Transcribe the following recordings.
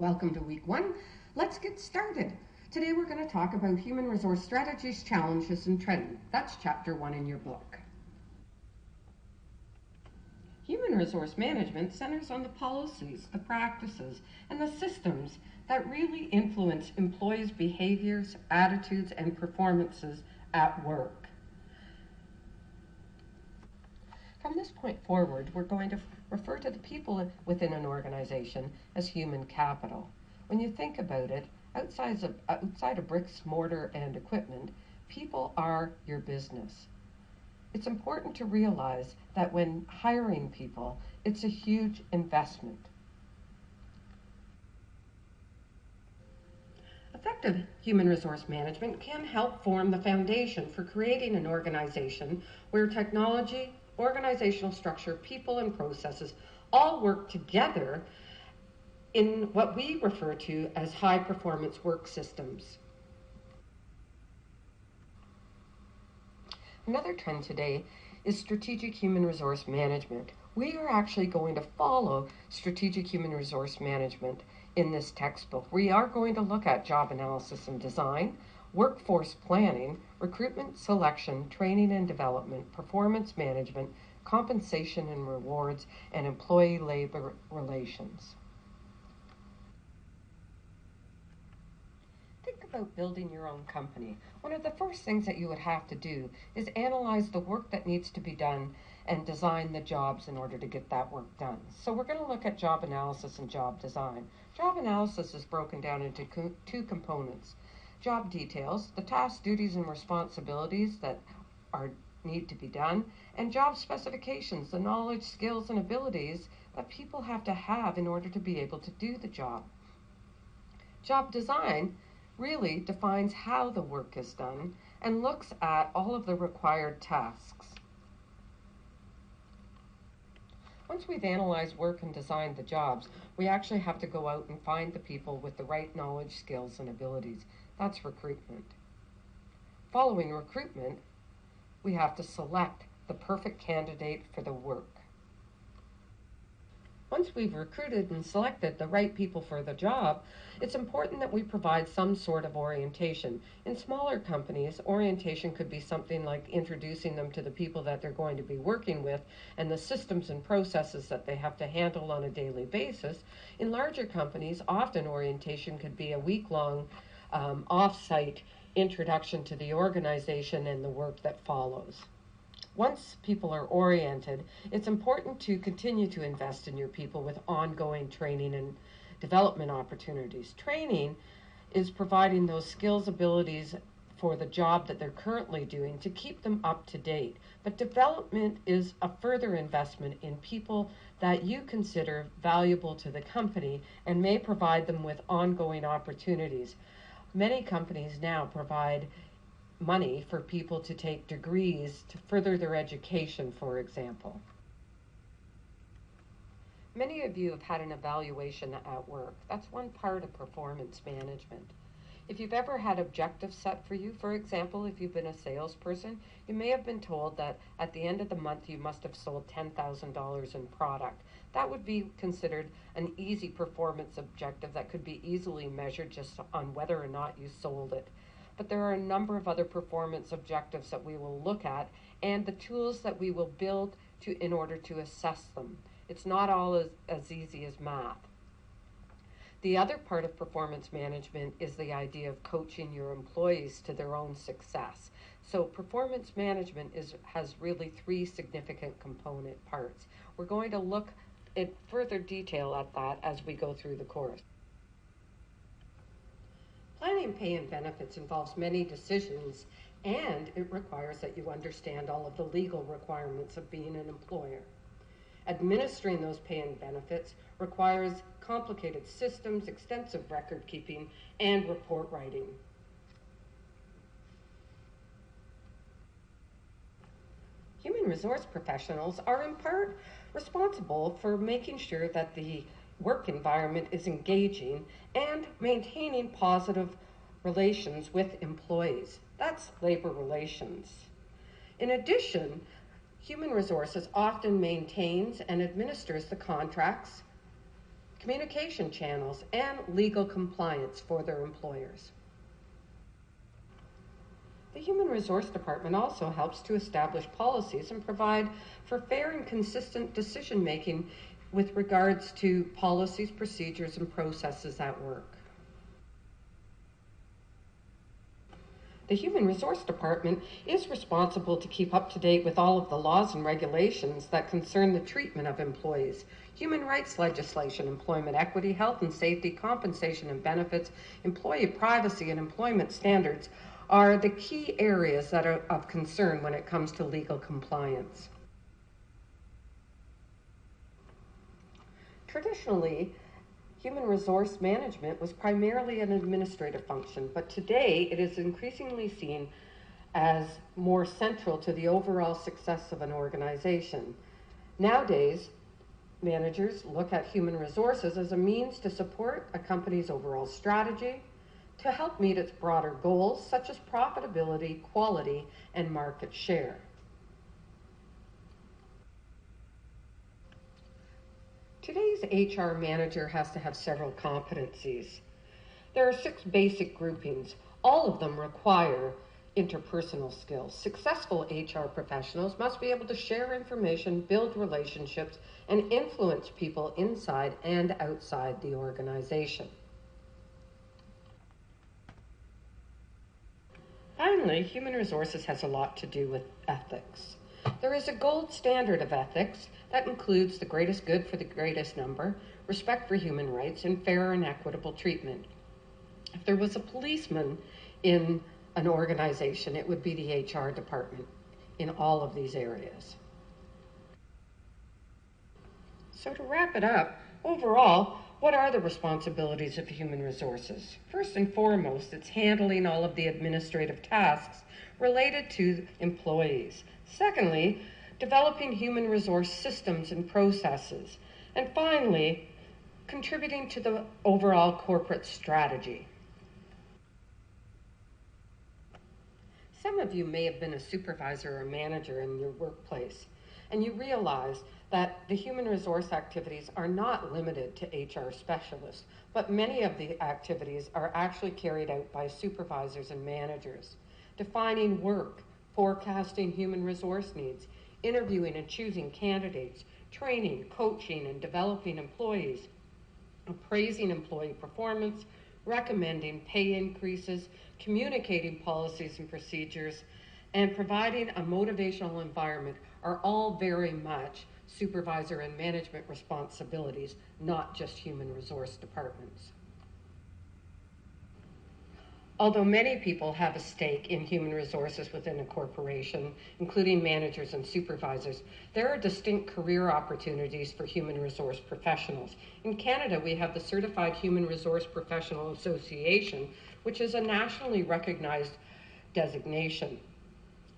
Welcome to week one. Let's get started. Today we're going to talk about human resource strategies, challenges, and trends. That's chapter 1 in your book. Human resource management centers on the policies, the practices, and the systems that really influence employees' behaviors, attitudes, and performances at work. From this point forward, we're going to refer to the people within an organization as human capital. When you think about it, outside of bricks, mortar, and equipment, people are your business. It's important to realize that when hiring people, it's a huge investment. Effective human resource management can help form the foundation for creating an organization where technology, organizational structure, people, and processes all work together in what we refer to as high-performance work systems. Another trend today is strategic human resource management. We are actually going to follow strategic human resource management in this textbook. We are going to look at job analysis and design, workforce planning, recruitment selection, training and development, performance management, compensation and rewards, and employee labor relations. Think about building your own company. One of the first things that you would have to do is analyze the work that needs to be done and design the jobs in order to get that work done. So we're going to look at job analysis and job design. Job analysis is broken down into two components. Job details, the tasks, duties, and responsibilities that need to be done, and job specifications, the knowledge, skills, and abilities that people have to have in order to be able to do the job. Job design really defines how the work is done and looks at all of the required tasks. Once we've analyzed work and designed the jobs, we actually have to go out and find the people with the right knowledge, skills, and abilities. That's recruitment. Following recruitment, we have to select the perfect candidate for the work. Once we've recruited and selected the right people for the job, it's important that we provide some sort of orientation. In smaller companies, orientation could be something like introducing them to the people that they're going to be working with and the systems and processes that they have to handle on a daily basis. In larger companies, often orientation could be a week-long off-site introduction to the organization and the work that follows. Once people are oriented, it's important to continue to invest in your people with ongoing training and development opportunities. Training is providing those skills, abilities for the job that they're currently doing to keep them up to date. But development is a further investment in people that you consider valuable to the company and may provide them with ongoing opportunities. Many companies now provide money for people to take degrees to further their education, for example. Many of you have had an evaluation at work. That's one part of performance management. If you've ever had objectives set for you, for example, if you've been a salesperson, you may have been told that at the end of the month you must have sold $10,000 in product. That would be considered an easy performance objective that could be easily measured just on whether or not you sold it. But there are a number of other performance objectives that we will look at and the tools that we will build in order to assess them. It's not all as easy as math. The other part of performance management is the idea of coaching your employees to their own success. So performance management has really three significant component parts. We're going to look in further detail at that as we go through the course. Planning pay and benefits involves many decisions, and it requires that you understand all of the legal requirements of being an employer. Administering those pay and benefits requires complicated systems, extensive record keeping, and report writing. Human resource professionals are in part responsible for making sure that the work environment is engaging and maintaining positive relations with employees. That's labor relations. In addition, human resources often maintains and administers the contracts, communication channels, and legal compliance for their employers. The Human Resource Department also helps to establish policies and provide for fair and consistent decision-making with regards to policies, procedures, and processes at work. The Human Resource Department is responsible to keep up to date with all of the laws and regulations that concern the treatment of employees, human rights legislation, employment equity, health and safety, compensation and benefits, employee privacy, and employment standards are the key areas that are of concern when it comes to legal compliance. Traditionally, human resource management was primarily an administrative function, but today it is increasingly seen as more central to the overall success of an organization. Nowadays, managers look at human resources as a means to support a company's overall strategy, to help meet its broader goals such as profitability, quality, and market share. Today's HR manager has to have several competencies. There are 6 basic groupings. All of them require interpersonal skills. Successful HR professionals must be able to share information, build relationships, and influence people inside and outside the organization. Finally, human resources has a lot to do with ethics. There is a gold standard of ethics that includes the greatest good for the greatest number, respect for human rights, and fair and equitable treatment. If there was a policeman in an organization, it would be the HR department in all of these areas. So to wrap it up, overall, what are the responsibilities of human resources? First and foremost, it's handling all of the administrative tasks related to employees. Secondly, developing human resource systems and processes. And finally, contributing to the overall corporate strategy. Some of you may have been a supervisor or manager in your workplace, and you realize that the human resource activities are not limited to HR specialists, but many of the activities are actually carried out by supervisors and managers. Defining work, forecasting human resource needs, interviewing and choosing candidates, training, coaching, and developing employees, appraising employee performance, recommending pay increases, communicating policies and procedures, and providing a motivational environment are all very much supervisor and management responsibilities, not just human resource departments. Although many people have a stake in human resources within a corporation, including managers and supervisors, there are distinct career opportunities for human resource professionals. In Canada, we have the Certified Human Resource Professional Association, which is a nationally recognized designation.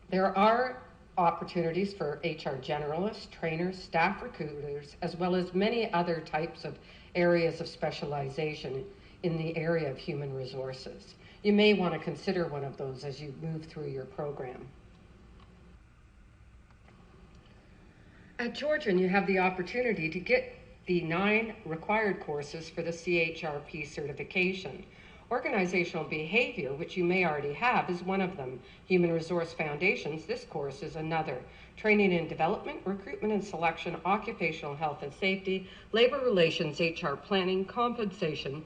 There are opportunities for HR generalists, trainers, staff recruiters, as well as many other types of areas of specialization in the area of human resources. You may want to consider one of those as you move through your program. At Georgian, you have the opportunity to get the 9 required courses for the CHRP certification. Organizational behavior, which you may already have, is one of them. Human Resource Foundations, this course is another. Training and Development, Recruitment and Selection, Occupational Health and Safety, Labor Relations, HR Planning, Compensation,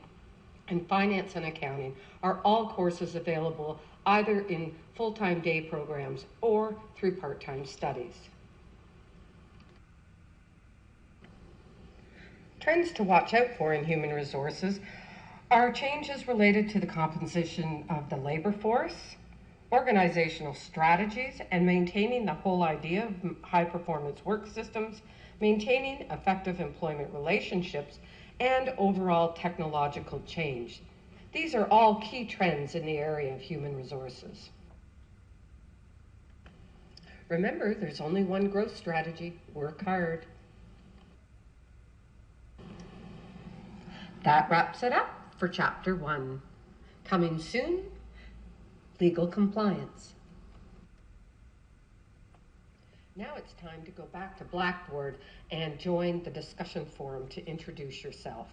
and Finance and Accounting are all courses available either in full-time day programs or through part-time studies. Trends to watch out for in human resources are changes related to the composition of the labor force, organizational strategies, and maintaining the whole idea of high-performance work systems, maintaining effective employment relationships, and overall technological change. These are all key trends in the area of human resources. Remember, there's only one growth strategy: work hard. That wraps it up for Chapter 1. Coming soon, legal compliance. Now it's time to go back to Blackboard and join the discussion forum to introduce yourself.